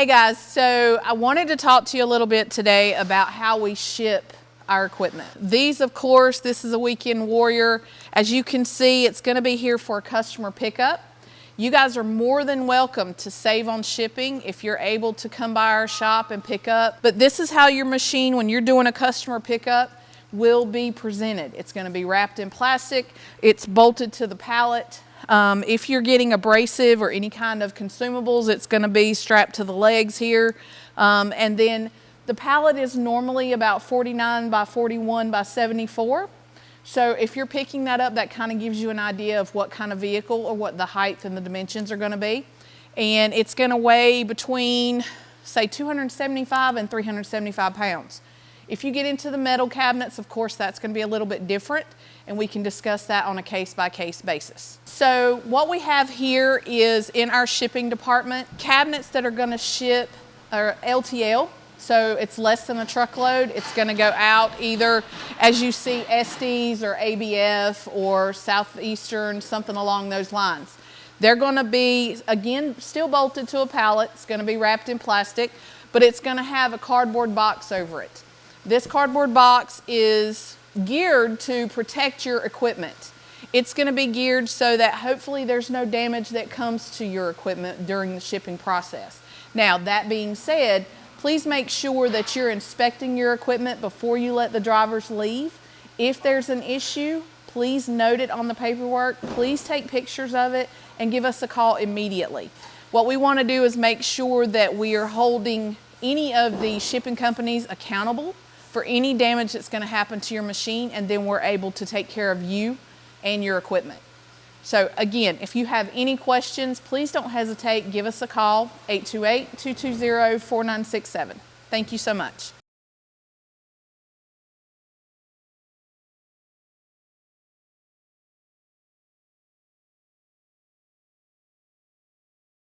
Hey guys, so I wanted to talk to you a little bit today about how we ship our equipment. These, of course, this is a Weekend Warrior. As you can see, it's going to be here for a customer pickup. You guys are more than welcome to save on shipping if you're able to come by our shop and pick up. But this is how your machine, when you're doing a customer pickup, will be presented. It's going to be wrapped in plastic. It's bolted to the pallet. If you're getting abrasive or any kind of consumables, it's going to be strapped to the legs here. And then the pallet is normally about 49 by 41 by 74. So if you're picking that up, that kind of gives you an idea of what kind of vehicle or what the height and the dimensions are going to be. And it's going to weigh between, say, 275 and 375 pounds. If you get into the metal cabinets, of course, that's going to be a little bit different, and we can discuss that on a case-by-case basis. So what we have here is, in our shipping department, cabinets that are going to ship are LTL, so it's less than a truckload. It's going to go out either, as you see, Estes or ABF or Southeastern, something along those lines. They're going to be, again, still bolted to a pallet. It's going to be wrapped in plastic, but it's going to have a cardboard box over it. This cardboard box is geared to protect your equipment. It's going to be geared so that hopefully there's no damage that comes to your equipment during the shipping process. Now, that being said, please make sure that you're inspecting your equipment before you let the drivers leave. If there's an issue, please note it on the paperwork. Please take pictures of it and give us a call immediately. What we want to do is make sure that we are holding any of the shipping companies accountable for any damage that's going to happen to your machine, and then we're able to take care of you and your equipment. So again, if you have any questions, please don't hesitate. Give us a call, 828-220-4967. Thank you so much.